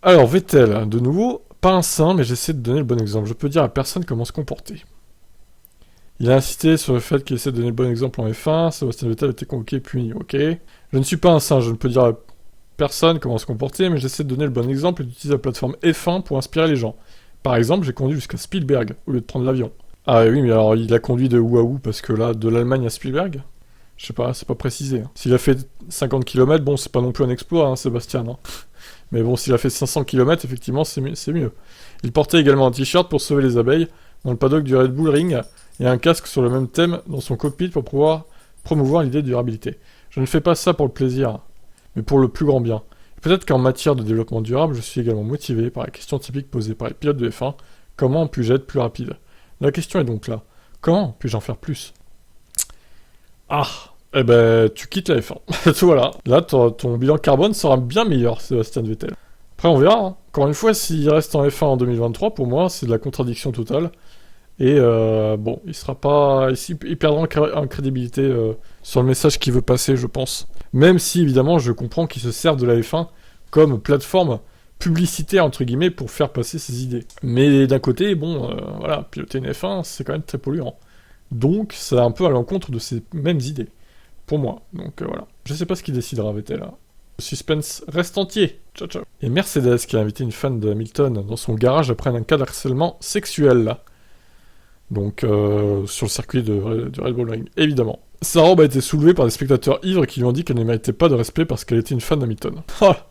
Alors, Vettel, de nouveau, pas un saint, mais j'essaie de donner le bon exemple. Je peux dire à personne comment se comporter. Il a insisté sur le fait qu'il essaie de donner le bon exemple en F1, Sébastien Vettel a été convoqué et puni, ok. Je ne suis pas un saint, je ne peux dire à personne comment se comporter, mais j'essaie de donner le bon exemple et d'utiliser la plateforme F1 pour inspirer les gens. Par exemple, j'ai conduit jusqu'à Spielberg, au lieu de prendre l'avion. Ah oui, mais alors il a conduit de où à où, parce que là, de l'Allemagne à Spielberg, je sais pas, c'est pas précisé. S'il a fait 50 km, bon, c'est pas non plus un exploit, hein, Sébastien, hein. Mais bon, s'il a fait 500 km, effectivement, c'est mieux. Il portait également un t-shirt pour sauver les abeilles, dans le paddock du Red Bull Ring, et un casque sur le même thème dans son cockpit pour pouvoir promouvoir l'idée de durabilité. Je ne fais pas ça pour le plaisir, mais pour le plus grand bien. Peut-être qu'en matière de développement durable, je suis également motivé par la question typique posée par les pilotes de F1, comment puis-je être plus rapide? La question est donc là, comment puis-je en faire plus? Ah, eh ben, tu quittes la F1. Voilà, là, ton bilan carbone sera bien meilleur, Sébastien Vettel. Après, on verra, hein. Encore une fois, s'il reste en F1 en 2023, pour moi, c'est de la contradiction totale. Et bon, il sera pas, il perdra en crédibilité sur le message qu'il veut passer, je pense. Même si évidemment, je comprends qu'il se sert de la F1 comme plateforme publicitaire entre guillemets pour faire passer ses idées. Mais d'un côté, bon, voilà, piloter une F1, c'est quand même très polluant. Donc, c'est un peu à l'encontre de ces mêmes idées, pour moi. Donc voilà. Je sais pas ce qu'il décidera, Vettel. Là. Le suspense reste entier. Ciao, ciao. Et Mercedes qui a invité une fan de Hamilton dans son garage après un cas d'harcèlement sexuel, là. Donc, sur le circuit du Red Bull Ring, évidemment. Sa robe a été soulevée par des spectateurs ivres qui lui ont dit qu'elle ne méritait pas de respect parce qu'elle était une fan d'Hamilton. Ah,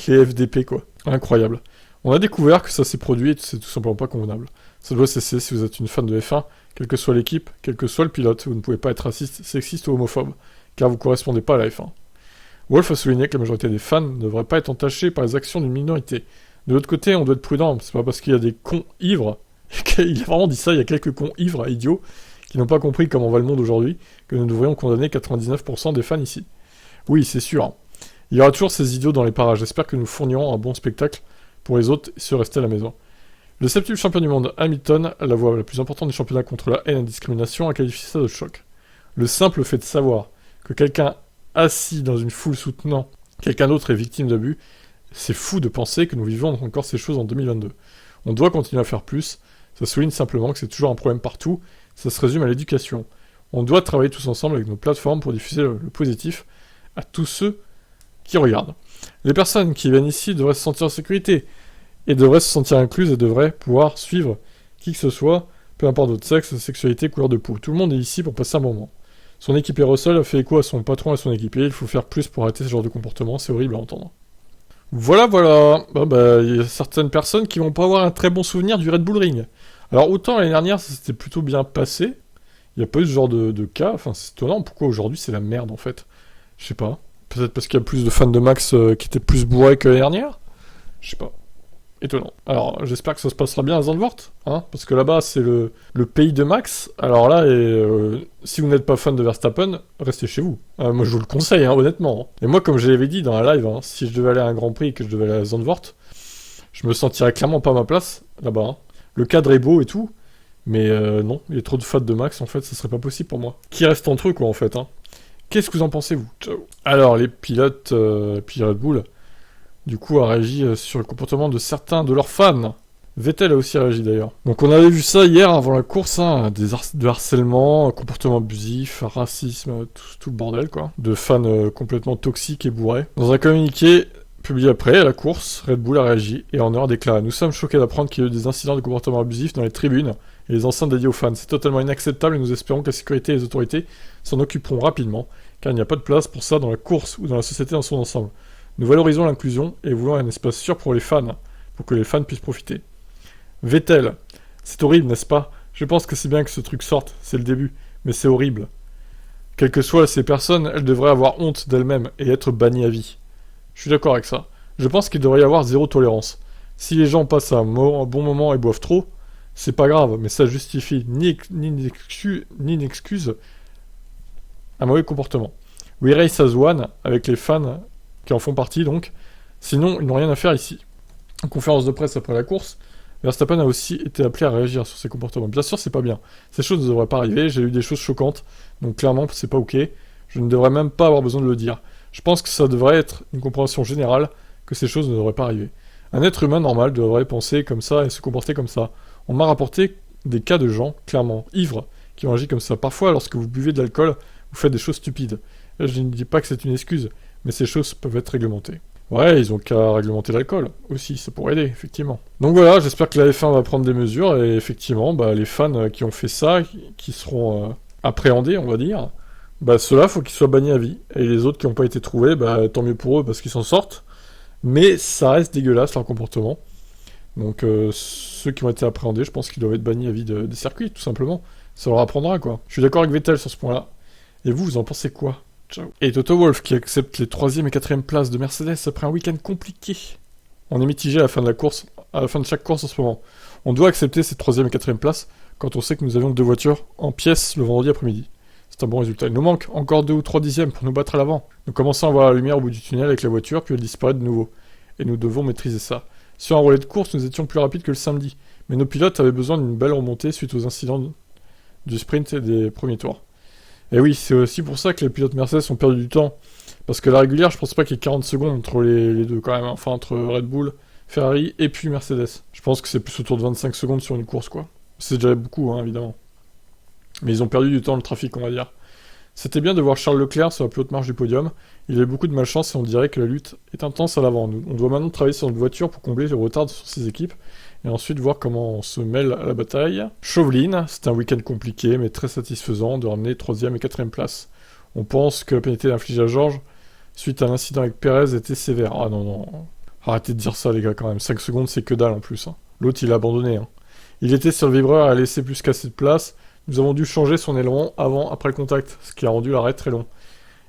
les FDP, quoi. Incroyable. On a découvert que ça s'est produit et c'est tout simplement pas convenable. Ça doit cesser si vous êtes une fan de F1, quelle que soit l'équipe, quel que soit le pilote, vous ne pouvez pas être raciste, sexiste ou homophobe, car vous correspondez pas à la F1. Wolf a souligné que la majorité des fans ne devraient pas être entachés par les actions d'une minorité. De l'autre côté, on doit être prudent, c'est pas parce qu'il y a des cons ivres, il a vraiment dit ça, il y a quelques cons ivres, idiots, qui n'ont pas compris comment va le monde aujourd'hui, que nous devrions condamner 99% des fans ici. Oui, c'est sûr. Il y aura toujours ces idiots dans les parages, j'espère que nous fournirons un bon spectacle pour les autres et se rester à la maison. Le septuple champion du monde Hamilton, la voix la plus importante du championnat contre la haine et la discrimination, a qualifié ça de choc. Le simple fait de savoir que quelqu'un assis dans une foule soutenant quelqu'un d'autre est victime d'abus, c'est fou de penser que nous vivons encore ces choses en 2022. On doit continuer à faire plus, ça souligne simplement que c'est toujours un problème partout, ça se résume à l'éducation. On doit travailler tous ensemble avec nos plateformes pour diffuser le positif à tous ceux qui regardent. Les personnes qui viennent ici devraient se sentir en sécurité, et devraient se sentir incluses et devraient pouvoir suivre qui que ce soit, peu importe votre sexe, sexualité, couleur de peau. Tout le monde est ici pour passer un moment. Son équipier Russell a fait écho à son patron et à son équipier, il faut faire plus pour arrêter ce genre de comportement, c'est horrible à entendre. Voilà, voilà. Il y a certaines personnes qui vont pas avoir un très bon souvenir du Red Bull Ring. Alors autant l'année dernière ça s'était plutôt bien passé, il n'y a pas eu ce genre de cas, enfin c'est étonnant, pourquoi aujourd'hui c'est la merde en fait. Je sais pas. Peut-être parce qu'il y a plus de fans de Max qui étaient plus bourrés que l'année dernière. Je sais pas. Étonnant. Alors, j'espère que ça se passera bien à Zandvoort, hein, parce que là-bas, c'est le pays de Max. Alors là, si vous n'êtes pas fan de Verstappen, restez chez vous. Moi, je vous le conseille, hein, honnêtement. Et moi, comme je l'avais dit dans la live, hein, si je devais aller à un Grand Prix et que je devais aller à Zandvoort, je me sentirais clairement pas à ma place, là-bas. Hein. Le cadre est beau et tout, mais non, il y a trop de fans de Max, en fait, ça serait pas possible pour moi. Qui reste entre eux, quoi, en fait, hein. Qu'est-ce que vous en pensez, vous? Ciao. Alors, les pilotes, puis Red Bull... Du coup, a réagi sur le comportement de certains de leurs fans. Vettel a aussi réagi d'ailleurs. Donc on avait vu ça hier avant la course, hein, de harcèlement, comportement abusif, racisme, tout le bordel quoi. De fans complètement toxiques et bourrés. Dans un communiqué publié après la course, Red Bull a réagi et en heure déclaré: Nous sommes choqués d'apprendre qu'il y a eu des incidents de comportement abusif dans les tribunes et les enceintes dédiées aux fans. C'est totalement inacceptable et nous espérons que la sécurité et les autorités s'en occuperont rapidement, car il n'y a pas de place pour ça dans la course ou dans la société dans son ensemble. Nous valorisons l'inclusion et voulons un espace sûr pour les fans, pour que les fans puissent profiter. Vettel, c'est horrible, n'est-ce pas? Je pense que c'est bien que ce truc sorte, c'est le début, mais c'est horrible. Quelles que soient ces personnes, elles devraient avoir honte d'elles-mêmes et être bannies à vie. Je suis d'accord avec ça. Je pense qu'il devrait y avoir zéro tolérance. Si les gens passent un bon moment et boivent trop, c'est pas grave, mais ça justifie ni une excuse un mauvais comportement. We race as one, avec les fans qui en font partie donc, sinon ils n'ont rien à faire ici. En conférence de presse après la course, Verstappen a aussi été appelé à réagir sur ses comportements. Bien sûr, c'est pas bien. Ces choses ne devraient pas arriver, j'ai eu des choses choquantes, donc clairement, c'est pas ok. Je ne devrais même pas avoir besoin de le dire. Je pense que ça devrait être une compréhension générale que ces choses ne devraient pas arriver. Un être humain normal devrait penser comme ça et se comporter comme ça. On m'a rapporté des cas de gens, clairement, ivres, qui ont agi comme ça. Parfois, lorsque vous buvez de l'alcool, vous faites des choses stupides. Là, je ne dis pas que c'est une excuse, mais ces choses peuvent être réglementées. Ouais, ils ont qu'à réglementer l'alcool aussi, ça pourrait aider, effectivement. Donc voilà, j'espère que la F1 va prendre des mesures, et effectivement, les fans qui ont fait ça, qui seront appréhendés, on va dire, ceux-là, faut qu'ils soient bannis à vie. Et les autres qui n'ont pas été trouvés, tant mieux pour eux, parce qu'ils s'en sortent. Mais ça reste dégueulasse, leur comportement. Donc ceux qui ont été appréhendés, je pense qu'ils doivent être bannis à vie des circuits, tout simplement. Ça leur apprendra, quoi. Je suis d'accord avec Vettel sur ce point-là. Et vous en pensez quoi? Ciao. Et Toto Wolff qui accepte les 3e et 4e places de Mercedes après un week-end compliqué. On est mitigé à la fin de la course, à la fin de chaque course en ce moment. On doit accepter ces 3e et 4e places quand on sait que nous avions 2 voitures en pièces le vendredi après-midi. C'est un bon résultat. Il nous manque encore 2 ou 3 dixièmes pour nous battre à l'avant. Nous commençons à voir la lumière au bout du tunnel avec la voiture, puis elle disparaît de nouveau. Et nous devons maîtriser ça. Sur un relais de course, nous étions plus rapides que le samedi. Mais nos pilotes avaient besoin d'une belle remontée suite aux incidents du sprint et des premiers tours. Et oui, c'est aussi pour ça que les pilotes Mercedes ont perdu du temps. Parce que la régulière, je pense pas qu'il y ait 40 secondes entre les deux quand même. Enfin, entre Red Bull, Ferrari et puis Mercedes. Je pense que c'est plus autour de 25 secondes sur une course, quoi. C'est déjà beaucoup, hein, évidemment. Mais ils ont perdu du temps dans le trafic, on va dire. C'était bien de voir Charles Leclerc sur la plus haute marche du podium. Il a eu beaucoup de malchance et on dirait que la lutte est intense à l'avant. On doit maintenant travailler sur notre voiture pour combler le retard sur ses équipes et ensuite voir comment on se mêle à la bataille. Chauvelin, c'était un week-end compliqué mais très satisfaisant de ramener 3e et 4e place. On pense que la pénalité infligée à Georges suite à l'incident avec Perez était sévère. Ah non. Arrêtez de dire ça les gars quand même. 5 secondes c'est que dalle en plus. Hein. L'autre il a abandonné. Hein. Il était sur le vibreur et a laissé plus qu'assez de place. Nous avons dû changer son aileron après le contact, ce qui a rendu l'arrêt très long.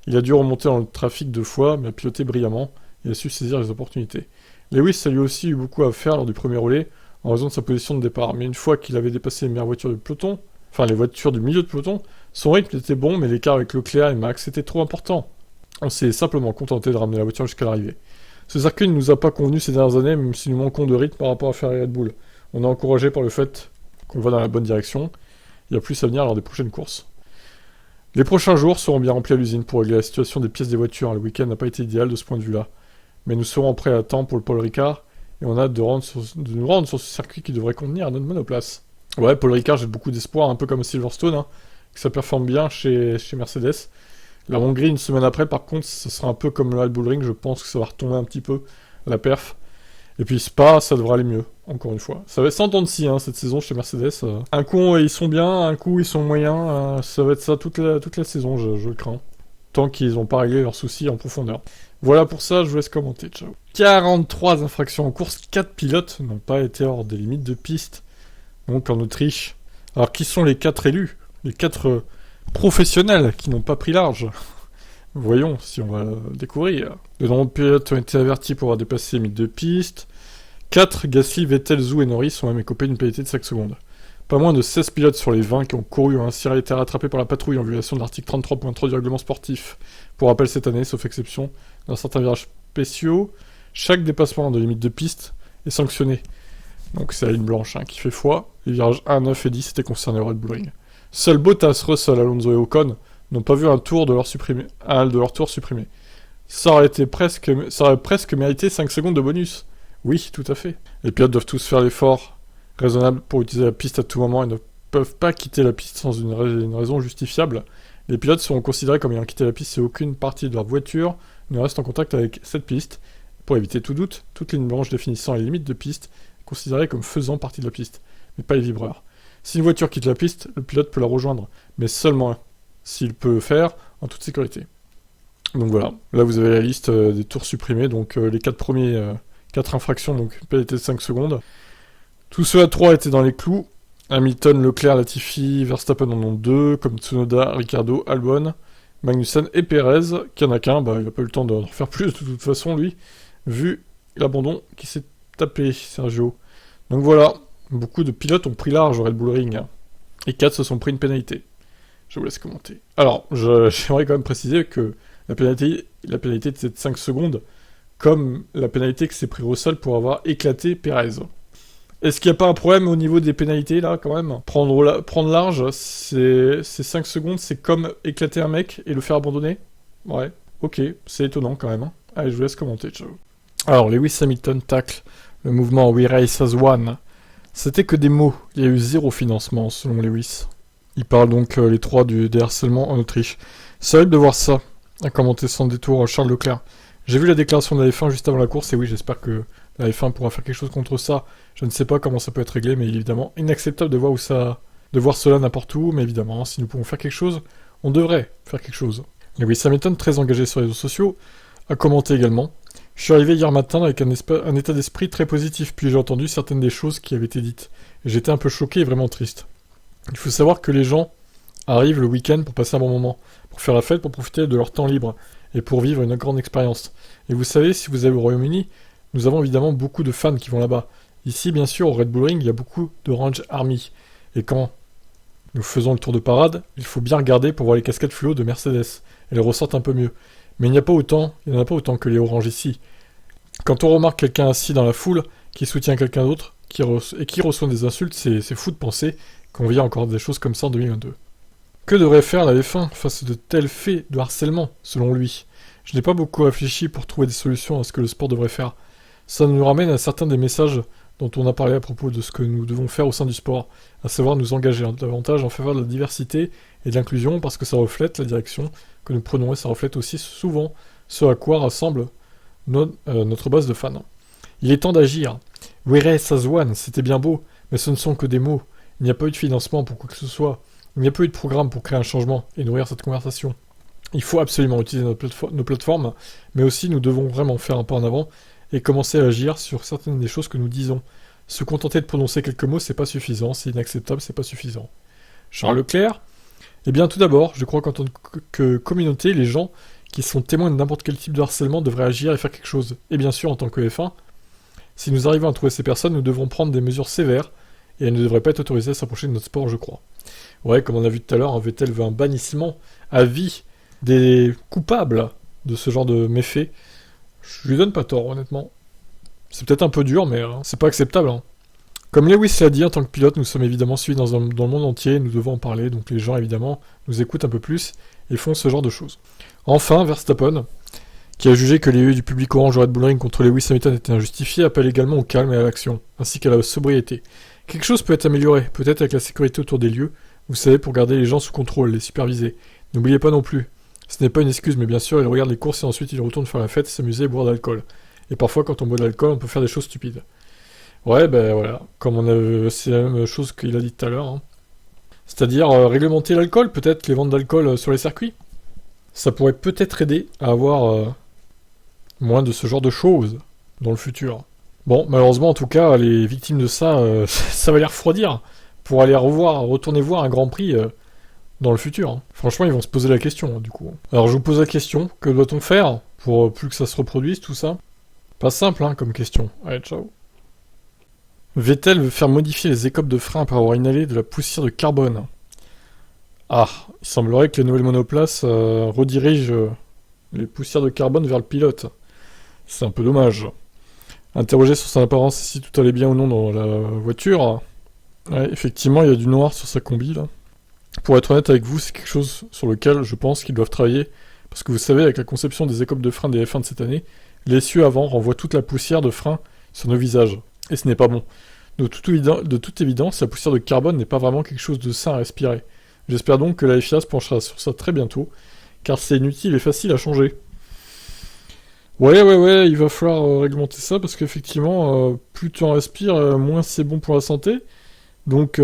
Il a dû remonter dans le trafic 2 fois, mais a piloté brillamment et a su saisir les opportunités. Lewis a lui aussi eu beaucoup à faire lors du premier relais, en raison de sa position de départ. Mais une fois qu'il avait dépassé les meilleures voitures du peloton, enfin les voitures du milieu de peloton, son rythme était bon, mais l'écart avec Leclerc et Max était trop important. On s'est simplement contenté de ramener la voiture jusqu'à l'arrivée. Ce circuit ne nous a pas convenu ces dernières années, même si nous manquons de rythme par rapport à Ferrari et Red Bull. On est encouragé par le fait qu'on va dans la bonne direction. Il y a plus à venir lors des prochaines courses. Les prochains jours seront bien remplis à l'usine pour régler la situation des pièces des voitures. Le week-end n'a pas été idéal de ce point de vue-là. Mais nous serons prêts à temps pour le Paul Ricard et on a hâte de nous rendre sur ce circuit qui devrait convenir à notre monoplace. Ouais, Paul Ricard, j'ai beaucoup d'espoir, un peu comme Silverstone, hein, que ça performe bien chez Mercedes. La Hongrie, une semaine après, par contre, ça sera un peu comme le Red Bull Ring, je pense que ça va retomber un petit peu, la perf. Et puis Spa, ça devrait aller mieux, encore une fois. Ça va être 100 ans de scie, hein, cette saison chez Mercedes. Un coup, ils sont bien, un coup, ils sont moyens. Ça va être ça toute la saison, je le crains. Tant qu'ils n'ont pas réglé leurs soucis en profondeur. Voilà pour ça, je vous laisse commenter, ciao. 43 infractions en course, 4 pilotes n'ont pas été hors des limites de piste. Donc en Autriche. Alors qui sont les 4 élus? Les 4 professionnels qui n'ont pas pris large. Voyons si on va le découvrir. De nombreux pilotes ont été avertis pour avoir dépassé les limites de piste. 4, Gasly, Vettel, Zhou et Norris ont même écopé d'une pénalité de 5 secondes. Pas moins de 16 pilotes sur les 20 qui ont couru ont ainsi été rattrapés par la patrouille en violation de l'article 33.3 du règlement sportif. Pour rappel, cette année, sauf exception, dans certains virages spéciaux, chaque dépassement de limite de piste est sanctionné. Donc c'est la ligne blanche qui fait foi. Les virages 1, 9 et 10 étaient concernés au Red Bull Ring. Seuls Bottas, Russell, Alonso et Ocon n'ont pas vu un tour de leur tour supprimé. Ça aurait presque mérité 5 secondes de bonus. Oui, tout à fait. Les pilotes doivent tous faire l'effort raisonnable pour utiliser la piste à tout moment et ne peuvent pas quitter la piste sans une raison justifiable. Les pilotes seront considérés comme ayant quitté la piste si aucune partie de leur voiture ne reste en contact avec cette piste. Pour éviter tout doute, toute ligne blanche définissant les limites de piste est considérée comme faisant partie de la piste, mais pas les vibreurs. Si une voiture quitte la piste, le pilote peut la rejoindre, mais seulement s'il peut le faire en toute sécurité. Donc voilà, là vous avez la liste des tours supprimés, donc les 4 premiers, 4 infractions, donc pénalité de 5 secondes. Tous ceux à 3 étaient dans les clous. Hamilton, Leclerc, Latifi, Verstappen en ont 2, comme Tsunoda, Ricciardo, Albon, Magnussen et Perez, qui en a qu'un, il n'a pas eu le temps de refaire plus de toute façon lui, vu l'abandon qui s'est tapé, Sergio. Donc voilà, beaucoup de pilotes ont pris large au Red Bull Ring, et 4 se sont pris une pénalité. Je vous laisse commenter. Alors, j'aimerais quand même préciser que la pénalité était de 5 secondes, comme la pénalité que s'est pris Russell pour avoir éclaté Perez. Est-ce qu'il n'y a pas un problème au niveau des pénalités, là, quand même? Prendre large, c'est 5 secondes, c'est comme éclater un mec et le faire abandonner? Ouais, ok, c'est étonnant, quand même. Allez, je vous laisse commenter, ciao. Alors, Lewis Hamilton tacle Le mouvement We Race as One. C'était que des mots, il y a eu 0 financement selon Lewis. Il parle donc les 3 des harcèlements en Autriche. C'est horrible de voir ça, a commenté sans détour Charles Leclerc. J'ai vu la déclaration de la F1 juste avant la course et oui, j'espère que la F1 pourra faire quelque chose contre ça. Je ne sais pas comment ça peut être réglé, mais évidemment inacceptable de voir cela n'importe où, mais évidemment, si nous pouvons faire quelque chose, on devrait faire quelque chose. Lewis Hamilton, très engagé sur les réseaux sociaux, a commenté également. Je suis arrivé hier matin avec un état d'esprit très positif, puis j'ai entendu certaines des choses qui avaient été dites. Et j'étais un peu choqué et vraiment triste. Il faut savoir que les gens arrivent le week-end pour passer un bon moment, pour faire la fête, pour profiter de leur temps libre, et pour vivre une grande expérience. Et vous savez, si vous allez au Royaume-Uni, nous avons évidemment beaucoup de fans qui vont là-bas. Ici, bien sûr, au Red Bull Ring, il y a beaucoup d'Orange Army. Et quand nous faisons le tour de parade, il faut bien regarder pour voir les casquettes fluo de Mercedes. Elles ressortent un peu mieux. Mais il n'y en a pas autant que les oranges ici. Quand on remarque quelqu'un assis dans la foule, qui soutient quelqu'un d'autre, et qui reçoit des insultes, c'est fou de penser qu'on vit encore des choses comme ça en 2022. Que devrait faire la F1 face à de tels faits de harcèlement, selon lui? Je n'ai pas beaucoup réfléchi pour trouver des solutions à ce que le sport devrait faire. Ça nous ramène à certains des messages dont on a parlé à propos de ce que nous devons faire au sein du sport, à savoir nous engager davantage en faveur de la diversité et de l'inclusion, parce que ça reflète la direction que nous prenons et ça reflète aussi souvent ce à quoi rassemble notre base de fans. Il est temps d'agir. We Race as One, c'était bien beau, mais ce ne sont que des mots. Il n'y a pas eu de financement pour quoi que ce soit. Il n'y a pas eu de programme pour créer un changement et nourrir cette conversation. Il faut absolument utiliser nos plateformes, mais aussi nous devons vraiment faire un pas en avant et commencer à agir sur certaines des choses que nous disons. Se contenter de prononcer quelques mots, c'est pas suffisant, c'est inacceptable, c'est pas suffisant. Charles Leclerc? Eh bien, tout d'abord, je crois qu'en tant que communauté, les gens qui sont témoins de n'importe quel type de harcèlement devraient agir et faire quelque chose. Et bien sûr, en tant que F1, si nous arrivons à trouver ces personnes, nous devrons prendre des mesures sévères et elles ne devraient pas être autorisées à s'approcher de notre sport, je crois. Ouais, comme on a vu tout à l'heure, Vettel veut un bannissement à vie des coupables de ce genre de méfaits. Je lui donne pas tort, honnêtement. C'est peut-être un peu dur, mais c'est pas acceptable. Comme Lewis l'a dit, en tant que pilote, nous sommes évidemment suivis dans le monde entier, nous devons en parler, donc les gens, évidemment, nous écoutent un peu plus et font ce genre de choses. Enfin, Verstappen, qui a jugé que les huées du public orange au Red Bull Ring contre Lewis Hamilton étaient injustifiées, appelle également au calme et à l'action, ainsi qu'à la sobriété. Quelque chose peut être amélioré, peut-être avec la sécurité autour des lieux, vous savez, pour garder les gens sous contrôle, les superviser. N'oubliez pas non plus, ce n'est pas une excuse, mais bien sûr, ils regardent les courses et ensuite ils retournent faire la fête, s'amuser et boire de l'alcool. Et parfois, quand on boit de l'alcool, on peut faire des choses stupides. Ouais, ben voilà, c'est la même chose qu'il a dit tout à l'heure. C'est-à-dire réglementer l'alcool, peut-être les ventes d'alcool sur les circuits. Ça pourrait peut-être aider à avoir moins de ce genre de choses dans le futur. Bon, malheureusement, en tout cas, les victimes de ça, ça va les refroidir pour aller retourner voir un Grand Prix dans le futur. Franchement, ils vont se poser la question, du coup. Alors, je vous pose la question, que doit-on faire pour plus que ça se reproduise, tout ça? Pas simple, comme question. Allez, ciao. Vettel veut faire modifier les écopes de frein après avoir inhalé de la poussière de carbone. Ah, il semblerait que les nouvelles monoplaces redirigent les poussières de carbone vers le pilote. C'est un peu dommage. Interrogé sur son apparence si tout allait bien ou non dans la voiture, ouais, effectivement, il y a du noir sur sa combi, là. Pour être honnête avec vous, c'est quelque chose sur lequel je pense qu'ils doivent travailler, parce que vous savez, avec la conception des écopes de frein des F1 de cette année, l'essieu avant renvoie toute la poussière de frein sur nos visages. Et ce n'est pas bon. De toute évidence, la poussière de carbone n'est pas vraiment quelque chose de sain à respirer. J'espère donc que la FIA se penchera sur ça très bientôt, car c'est inutile et facile à changer. Ouais, il va falloir réglementer ça, parce qu'effectivement, plus tu en respires, moins c'est bon pour la santé. Donc,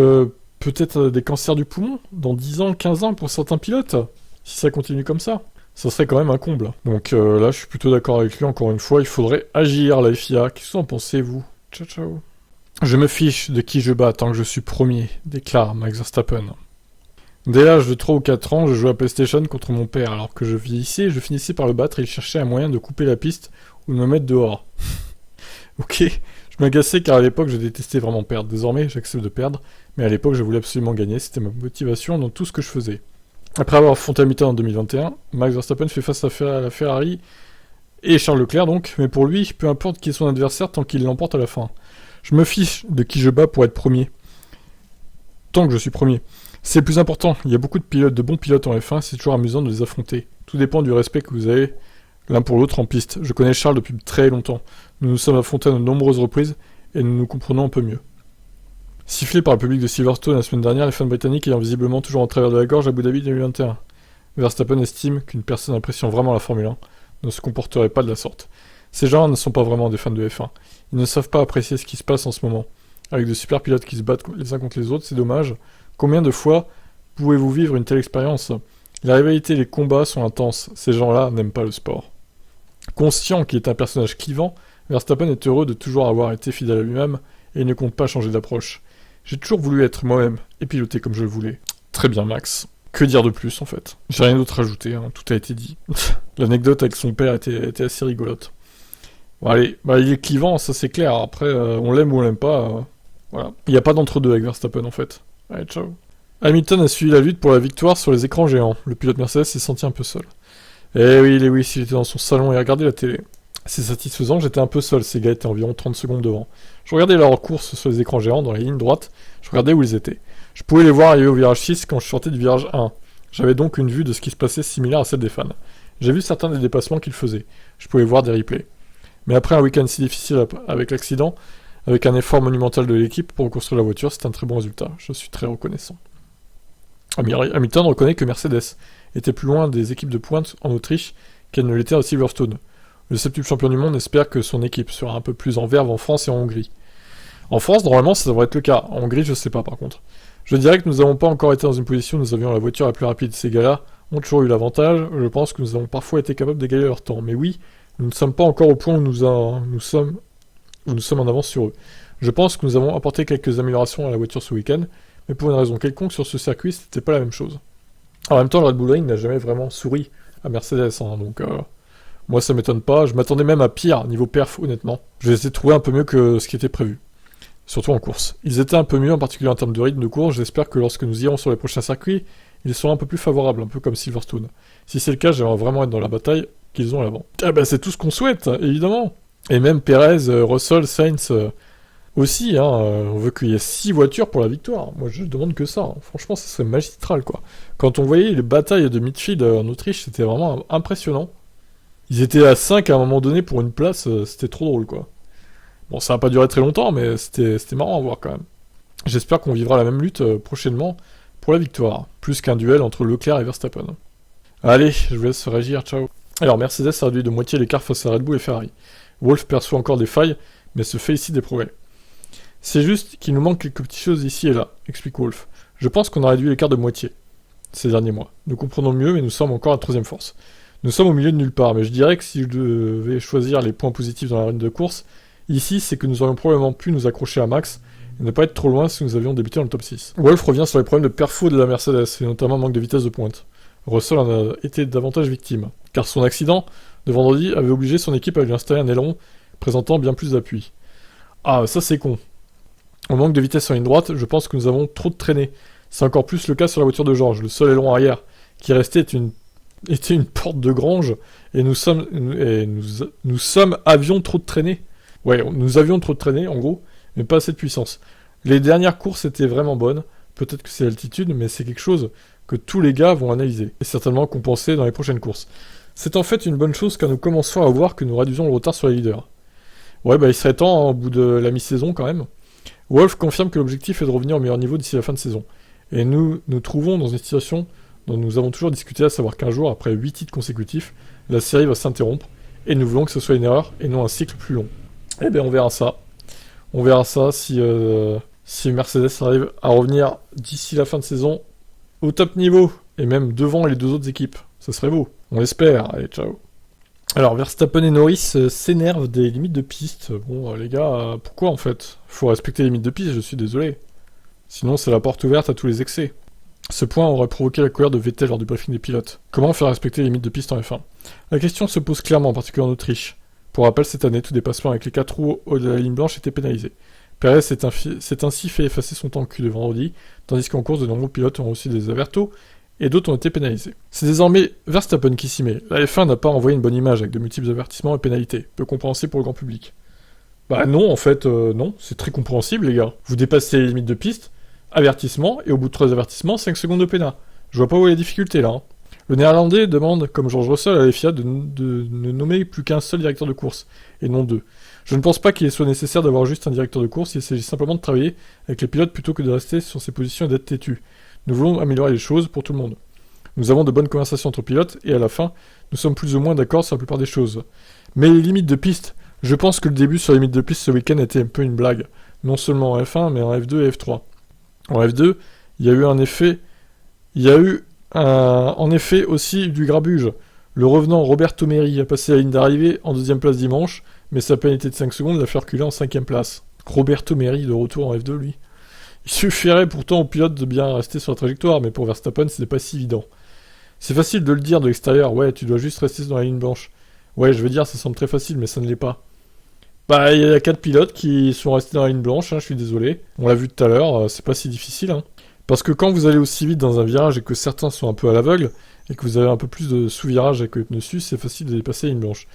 peut-être des cancers du poumon, dans 10 ans, 15 ans pour certains pilotes, si ça continue comme ça. Ça serait quand même un comble. Donc là, je suis plutôt d'accord avec lui, encore une fois, il faudrait agir, la FIA. Qu'est-ce que vous en pensez, vous? Ciao, ciao. Je me fiche de qui je bats tant que je suis premier, déclare Max Verstappen. Dès l'âge de 3 ou 4 ans, je jouais à PlayStation contre mon père, alors que je vieillissais, je finissais par le battre et il cherchait un moyen de couper la piste ou de me mettre dehors. Ok, je m'agaçais car à l'époque je détestais vraiment perdre. Désormais, j'accepte de perdre, mais à l'époque je voulais absolument gagner, c'était ma motivation dans tout ce que je faisais. Après avoir affronté Hamilton en 2021, Max Verstappen fait face à la Ferrari et Charles Leclerc donc, mais pour lui, peu importe qui est son adversaire tant qu'il l'emporte à la fin. Je me fiche de qui je bats pour être premier. Tant que je suis premier. C'est le plus important, il y a beaucoup de bons pilotes en F1, c'est toujours amusant de les affronter. Tout dépend du respect que vous avez l'un pour l'autre en piste. Je connais Charles depuis très longtemps. Nous nous sommes affrontés à de nombreuses reprises, et nous nous comprenons un peu mieux. Sifflé par le public de Silverstone la semaine dernière, les fans britanniques ayant visiblement toujours en travers de la gorge à Abu Dhabi 2021. Verstappen estime qu'une personne appréciant vraiment la Formule 1 ne se comporterait pas de la sorte. Ces gens ne sont pas vraiment des fans de F1. Ils ne savent pas apprécier ce qui se passe en ce moment. Avec de super pilotes qui se battent les uns contre les autres, c'est dommage. Combien de fois pouvez-vous vivre une telle expérience ? La rivalité et les combats sont intenses. Ces gens-là n'aiment pas le sport. Conscient qu'il est un personnage clivant, Verstappen est heureux de toujours avoir été fidèle à lui-même et il ne compte pas changer d'approche. J'ai toujours voulu être moi-même et piloter comme je le voulais. Très bien, Max. Que dire de plus, en fait ? J'ai rien d'autre à ajouter, hein. Tout a été dit. L'anecdote avec son père était assez rigolote. Bon, allez, il est clivant, ça c'est clair. Après, on l'aime ou on l'aime pas. Voilà. Il n'y a pas d'entre-deux avec Verstappen, en fait. Allez, ciao. Hamilton a suivi la lutte pour la victoire sur les écrans géants. Le pilote Mercedes s'est senti un peu seul. Eh oui, Lewis, il était dans son salon et regardait la télé. C'est satisfaisant, j'étais un peu seul, ces gars étaient environ 30 secondes devant. Je regardais leur course sur les écrans géants, dans les lignes droites, je regardais où ils étaient. Je pouvais les voir arriver au virage 6 quand je sortais du virage 1. J'avais donc une vue de ce qui se passait similaire à celle des fans. J'ai vu certains des dépassements qu'ils faisaient. Je pouvais voir des replays. Mais après un week-end si difficile avec l'accident, avec un effort monumental de l'équipe pour reconstruire la voiture, c'est un très bon résultat. Je suis très reconnaissant. Hamilton reconnaît que Mercedes était plus loin des équipes de pointe en Autriche qu'elle ne l'était à Silverstone. Le septuple champion du monde espère que son équipe sera un peu plus en verve en France et en Hongrie. En France, normalement, ça devrait être le cas. En Hongrie, je sais pas par contre. Je dirais que nous n'avons pas encore été dans une position où nous avions la voiture la plus rapide. Ces gars-là ont toujours eu l'avantage. Je pense que nous avons parfois été capables d'égaler leur temps. Mais oui, nous ne sommes pas encore au point où nous sommes en avance sur eux. Je pense que nous avons apporté quelques améliorations à la voiture ce week-end, mais pour une raison quelconque, sur ce circuit, c'était pas la même chose. En même temps, le Red Bull Ring n'a jamais vraiment souri à Mercedes, hein, donc moi ça m'étonne pas. Je m'attendais même à pire niveau perf, honnêtement. Je les ai trouvés un peu mieux que ce qui était prévu. Surtout en course. Ils étaient un peu mieux, en particulier en termes de rythme de course. J'espère que lorsque nous irons sur les prochains circuits, ils seront un peu plus favorables, un peu comme Silverstone. Si c'est le cas, j'aimerais vraiment être dans la bataille qu'ils ont à l'avant. Ah bah c'est tout ce qu'on souhaite, évidemment. Et même Perez, Russell, Sainz aussi, hein, on veut qu'il y ait 6 voitures pour la victoire. Moi je demande que ça. Hein. Franchement, ça serait magistral, quoi. Quand on voyait les batailles de midfield en Autriche, c'était vraiment impressionnant. Ils étaient à 5 à un moment donné pour une place, c'était trop drôle, quoi. Bon, ça n'a pas duré très longtemps, mais c'était marrant à voir quand même. J'espère qu'on vivra la même lutte prochainement pour la victoire, plus qu'un duel entre Leclerc et Verstappen. Allez, je vous laisse réagir, ciao. Alors, Mercedes a réduit de moitié l'écart face à Red Bull et Ferrari. Wolff perçoit encore des failles, mais se fait ici des progrès. C'est juste qu'il nous manque quelques petites choses ici et là, explique Wolff. Je pense qu'on a réduit l'écart de moitié ces derniers mois. Nous comprenons mieux, mais nous sommes encore à troisième force. Nous sommes au milieu de nulle part, mais je dirais que si je devais choisir les points positifs dans la ligne de course, ici, c'est que nous aurions probablement pu nous accrocher à Max et ne pas être trop loin si nous avions débuté dans le top 6. Wolff revient sur les problèmes de perfo de la Mercedes, et notamment manque de vitesse de pointe. Russell en a été davantage victime, car son accident de vendredi avait obligé son équipe à lui installer un aileron présentant bien plus d'appui. Ah, ça c'est con. On manque de vitesse en ligne droite, je pense que nous avons trop de traînées. C'est encore plus le cas sur la voiture de George. Le seul aileron arrière qui restait était une porte de grange, et nous avions trop de traînées. Ouais, nous avions trop de traînées, en gros, mais pas assez de puissance. Les dernières courses étaient vraiment bonnes. Peut-être que c'est l'altitude, mais c'est quelque chose que tous les gars vont analyser, et certainement compenser dans les prochaines courses. C'est en fait une bonne chose car nous commençons à voir que nous réduisons le retard sur les leaders. Ouais, il serait temps, au bout de la mi-saison quand même. Wolff confirme que l'objectif est de revenir au meilleur niveau d'ici la fin de saison. Et nous nous trouvons dans une situation dont nous avons toujours discuté, à savoir qu'un jour, après 8 titres consécutifs, la série va s'interrompre, et nous voulons que ce soit une erreur, et non un cycle plus long. Eh bien, on verra ça. On verra ça si Mercedes arrive à revenir d'ici la fin de saison au top niveau, et même devant les deux autres équipes. Ça serait beau. On l'espère. Allez, ciao. Alors, Verstappen et Norris s'énervent des limites de piste. Bon, les gars, pourquoi en fait ? Faut respecter les limites de piste, je suis désolé. Sinon, c'est la porte ouverte à tous les excès. Ce point aurait provoqué la colère de Vettel lors du briefing des pilotes. Comment faire respecter les limites de piste en F1 ? La question se pose clairement, en particulier en Autriche. Pour rappel, cette année, tout dépassement avec les 4 roues de la ligne blanche était pénalisé. Perez s'est ainsi fait effacer son temps Q de vendredi, tandis qu'en course, de nombreux pilotes ont reçu des avertos, et d'autres ont été pénalisés. C'est désormais Verstappen qui s'y met. La F1 n'a pas envoyé une bonne image avec de multiples avertissements et pénalités, peu compréhensible pour le grand public. Bah non, en fait, non, c'est très compréhensible les gars. Vous dépassez les limites de piste, avertissement, et au bout de 3 avertissements, 5 secondes de pénal. Je vois pas où est la difficulté là. Hein. Le néerlandais demande, comme George Russell, à la FIA de ne nommer plus qu'un seul directeur de course, et non 2. Je ne pense pas qu'il soit nécessaire d'avoir juste un directeur de course, il s'agit simplement de travailler avec les pilotes plutôt que de rester sur ses positions et d'être têtu. Nous voulons améliorer les choses pour tout le monde. Nous avons de bonnes conversations entre pilotes, et à la fin, nous sommes plus ou moins d'accord sur la plupart des choses. Mais les limites de piste, je pense que le début sur les limites de piste ce week-end était un peu une blague. Non seulement en F1, mais en F2 et F3. En F2, il y a eu en effet aussi du grabuge. Le revenant Roberto Merri a passé la ligne d'arrivée en deuxième place dimanche, mais sa pénalité de 5 secondes l'a fait reculer en cinquième place. Roberto Merri de retour en F2, lui. Il suffirait pourtant au pilote de bien rester sur la trajectoire, mais pour Verstappen, ce n'est pas si évident. C'est facile de le dire de l'extérieur, ouais, tu dois juste rester dans la ligne blanche. Ouais, je veux dire, ça semble très facile, mais ça ne l'est pas. Bah, il y a 4 pilotes qui sont restés dans la ligne blanche, hein, je suis désolé. On l'a vu tout à l'heure, c'est pas si difficile, hein. Parce que quand vous allez aussi vite dans un virage et que certains sont un peu à l'aveugle, et que vous avez un peu plus de sous-virage avec le pneu sus, c'est facile de dépasser la ligne blanche.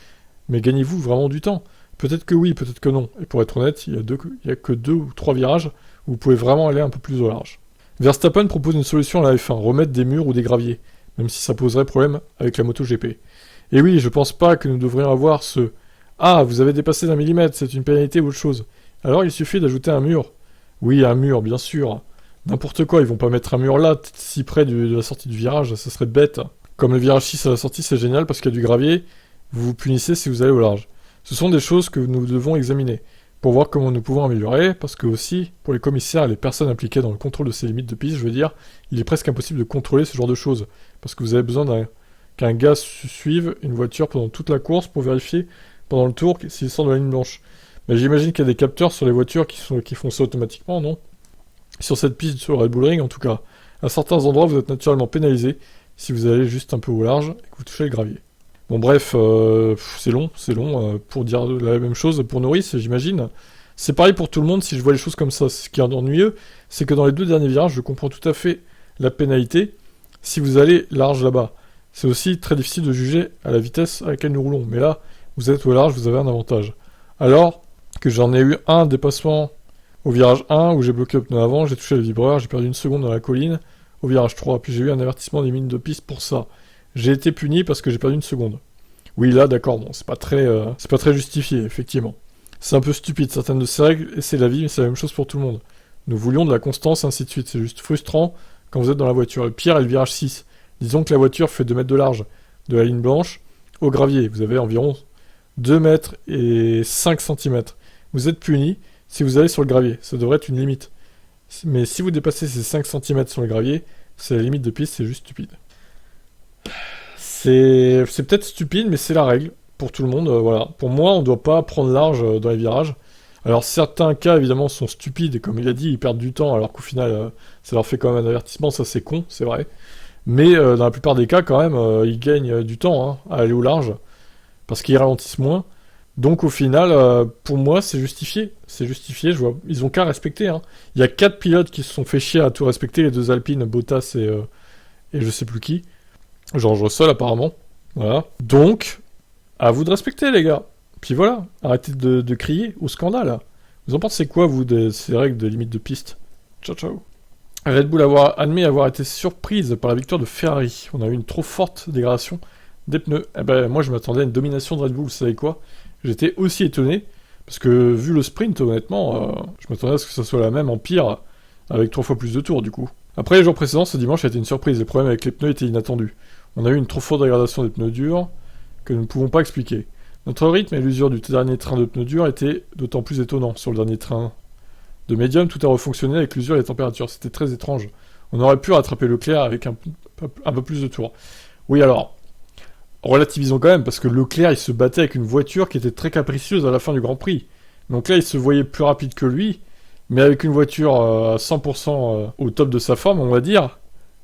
Mais gagnez-vous vraiment du temps? Peut-être que oui, peut-être que non. Et pour être honnête, il y a que 2 ou 3 virages où vous pouvez vraiment aller un peu plus au large. Verstappen propose une solution à la F1, remettre des murs ou des graviers, même si ça poserait problème avec la MotoGP. Et oui, je pense pas que nous devrions avoir ce « Ah, vous avez dépassé d'1 millimètre, c'est une pénalité ou autre chose ». Alors il suffit d'ajouter un mur. Oui, un mur, bien sûr. N'importe quoi, ils vont pas mettre un mur là, si près de la sortie du virage, ça serait bête. Comme le virage 6 à la sortie, c'est génial parce qu'il y a du gravier, vous vous punissez si vous allez au large. Ce sont des choses que nous devons examiner, pour voir comment nous pouvons améliorer, parce que aussi, pour les commissaires et les personnes impliquées dans le contrôle de ces limites de piste, je veux dire, il est presque impossible de contrôler ce genre de choses, parce que vous avez besoin qu'un gars suive une voiture pendant toute la course pour vérifier pendant le tour s'il sort de la ligne blanche. Mais j'imagine qu'il y a des capteurs sur les voitures qui font ça automatiquement, non? Sur cette piste, sur le Red Bull Ring en tout cas. À certains endroits, vous êtes naturellement pénalisé si vous allez juste un peu au large et que vous touchez le gravier. Bon bref, c'est long, pour dire la même chose pour Norris, j'imagine. C'est pareil pour tout le monde si je vois les choses comme ça. Ce qui est ennuyeux, c'est que dans les 2 derniers virages, je comprends tout à fait la pénalité si vous allez large là-bas. C'est aussi très difficile de juger à la vitesse à laquelle nous roulons. Mais là, vous êtes au large, vous avez un avantage. Alors que j'en ai eu un dépassement au virage 1 où j'ai bloqué le pneu avant, j'ai touché le vibreur, j'ai perdu 1 seconde dans la colline au virage 3, puis j'ai eu un avertissement des mines de piste pour ça. J'ai été puni parce que j'ai perdu 1 seconde. Oui, là, d'accord, bon, c'est pas très justifié, effectivement. C'est un peu stupide, certaines de ces règles, et c'est la vie, mais c'est la même chose pour tout le monde. Nous voulions de la constance, ainsi de suite. C'est juste frustrant quand vous êtes dans la voiture. Le pire est le virage 6. Disons que la voiture fait 2 mètres de large, de la ligne blanche au gravier. Vous avez environ 2 mètres et 5 cm. Vous êtes puni si vous allez sur le gravier. Ça devrait être une limite. Mais si vous dépassez ces 5 cm sur le gravier, c'est la limite de piste, c'est juste stupide. C'est peut-être stupide, mais c'est la règle pour tout le monde. Voilà. Pour moi, on ne doit pas prendre large dans les virages. Alors certains cas, évidemment, sont stupides, et comme il a dit, ils perdent du temps, alors qu'au final, ça leur fait quand même un avertissement, ça c'est con, c'est vrai. Mais dans la plupart des cas, quand même, ils gagnent du temps hein, à aller au large, parce qu'ils ralentissent moins. Donc au final, pour moi, c'est justifié. C'est justifié, ils ont qu'à respecter. Hein. Il y a 4 pilotes qui se sont fait chier à tout respecter, les 2 Alpines, Bottas et je sais plus qui. George Russell apparemment. Voilà. Donc, à vous de respecter les gars. Puis voilà, arrêtez de crier au scandale. Vous en pensez quoi vous de ces règles de limite de piste? Ciao ciao. Red Bull admet avoir été surprise par la victoire de Ferrari. On a eu une trop forte dégradation des pneus. Eh ben moi je m'attendais à une domination de Red Bull, vous savez quoi? J'étais aussi étonné, parce que vu le sprint honnêtement, je m'attendais à ce que ça soit la même en pire, avec 3 fois plus de tours du coup. Après les jours précédents, ce dimanche a été une surprise, les problèmes avec les pneus étaient inattendus. On a eu une trop forte dégradation des pneus durs que nous ne pouvons pas expliquer. Notre rythme et l'usure du dernier train de pneus durs étaient d'autant plus étonnants. Sur le dernier train de médium, tout a refonctionné avec l'usure et les températures. C'était très étrange. On aurait pu rattraper Leclerc avec un peu plus de tours. Oui alors, relativisons quand même, parce que Leclerc il se battait avec une voiture qui était très capricieuse à la fin du Grand Prix. Donc là il se voyait plus rapide que lui, mais avec une voiture à 100% au top de sa forme, on va dire,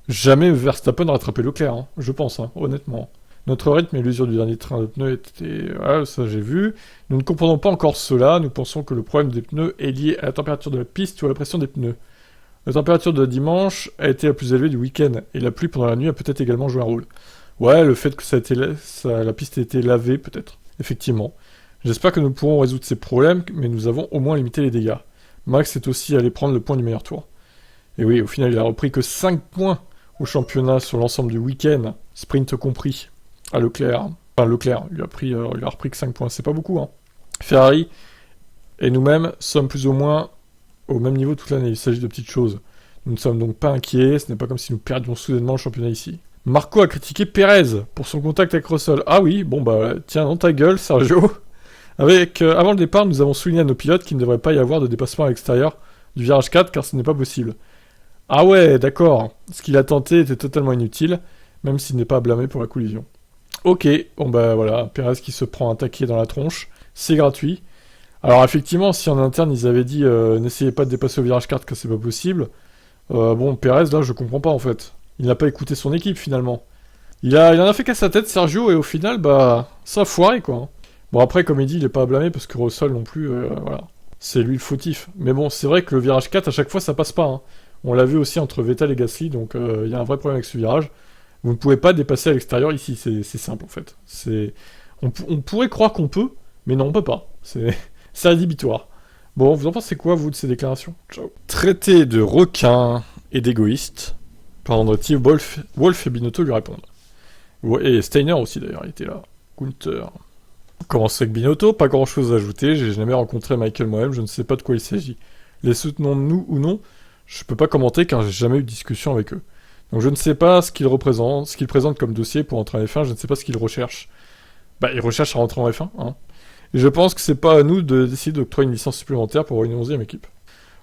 jamais Verstappen rattrapait Leclerc, hein, je pense, hein, honnêtement. Notre rythme et l'usure du dernier train de pneus étaient... Voilà, ça j'ai vu. Nous ne comprenons pas encore cela, nous pensons que le problème des pneus est lié à la température de la piste ou à la pression des pneus. La température de dimanche a été la plus élevée du week-end, et la pluie pendant la nuit a peut-être également joué un rôle. Ouais, le fait que la piste ait été lavée, peut-être. Effectivement. J'espère que nous pourrons résoudre ces problèmes, mais nous avons au moins limité les dégâts. Max est aussi allé prendre le point du meilleur tour. Et oui, au final, il a repris que 5 points au championnat sur l'ensemble du week-end, sprint compris, à Leclerc. Enfin, Leclerc, il a repris que 5 points, c'est pas beaucoup, hein. Ferrari et nous-mêmes sommes plus ou moins au même niveau toute l'année. Il s'agit de petites choses. Nous ne sommes donc pas inquiets, ce n'est pas comme si nous perdions soudainement le championnat ici. Marco a critiqué Pérez pour son contact avec Russell. Ah oui, bon bah tiens, dans ta gueule, Sergio. Avant le départ, nous avons souligné à nos pilotes qu'il ne devrait pas y avoir de dépassement à l'extérieur du virage 4 car ce n'est pas possible. Ah ouais, d'accord. Ce qu'il a tenté était totalement inutile, même s'il n'est pas à blâmer pour la collision. Ok, bon bah voilà, Pérez qui se prend un taquet dans la tronche, c'est gratuit. Alors effectivement, si en interne ils avaient dit n'essayez pas de dépasser au virage 4 car c'est pas possible, bon, Pérez là je comprends pas en fait. Il n'a pas écouté son équipe finalement. Il en a fait qu'à sa tête Sergio et au final bah ça a foiré quoi. Bon après comme il dit il est pas à blâmer parce que Russell non plus, voilà. C'est lui le fautif. Mais bon c'est vrai que le virage 4 à chaque fois ça passe pas. Hein. On l'a vu aussi entre Vettel et Gasly donc il y a un vrai problème avec ce virage. Vous ne pouvez pas dépasser à l'extérieur ici, c'est simple en fait. On pourrait croire qu'on peut, mais non on peut pas. C'est rédhibitoire. Bon, vous en pensez quoi, vous, de ces déclarations? Ciao. Traité de requin et d'égoïste. Par Andretti, Wolf et Binotto lui répondent. Et Steiner aussi, d'ailleurs, il était là. Gunther. On commence avec Binotto, pas grand chose à ajouter. J'ai jamais rencontré Michael moi-même, je ne sais pas de quoi il s'agit. Les soutenons-nous ou non, je peux pas commenter car j'ai jamais eu de discussion avec eux. Donc je ne sais pas ce qu'ils représentent, ce qu'ils présentent comme dossier pour entrer en F1, je ne sais pas ce qu'ils recherchent. Bah, ils recherchent à rentrer en F1, hein. Et je pense que c'est pas à nous de décider d'octroyer une licence supplémentaire pour une 11e équipe.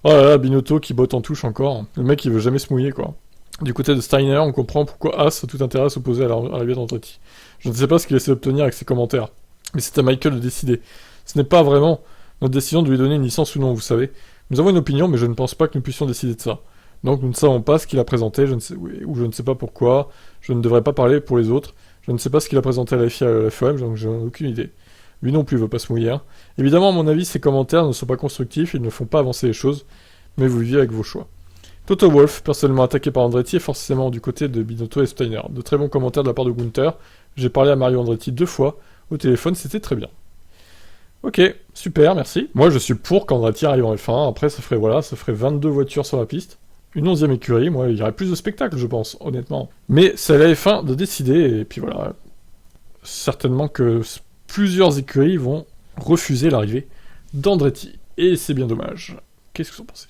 Oh là là, Binotto qui botte en touche encore. Le mec il veut jamais se mouiller quoi. Du côté de Steiner, on comprend pourquoi Haas a tout intérêt à s'opposer à l'arrivée d'Andretti. Je ne sais pas ce qu'il essaie d'obtenir avec ses commentaires. Mais c'est à Michael de décider. Ce n'est pas vraiment notre décision de lui donner une licence ou non, vous savez. Nous avons une opinion, mais je ne pense pas que nous puissions décider de ça. Donc nous ne savons pas ce qu'il a présenté, je ne sais pas pourquoi. Je ne devrais pas parler pour les autres. Je ne sais pas ce qu'il a présenté à la FIA et à la FOM, donc je n'ai aucune idée. Lui non plus veut pas se mouiller. Hein. Évidemment, à mon avis, ces commentaires ne sont pas constructifs, ils ne font pas avancer les choses, mais vous vivez avec vos choix. Toto Wolff, personnellement attaqué par Andretti, est forcément du côté de Binotto et Steiner. De très bons commentaires de la part de Gunther. J'ai parlé à Mario Andretti 2 fois. Au téléphone, c'était très bien. Ok, super, merci. Moi, je suis pour qu'Andretti arrive en F1. Après, ça ferait 22 voitures sur la piste. Une 11e écurie, moi, il y aurait plus de spectacles, je pense, honnêtement. Mais c'est à la F1 de décider, et puis voilà. Certainement que plusieurs écuries vont refuser l'arrivée d'Andretti. Et c'est bien dommage. Qu'est-ce que vous en pensez ?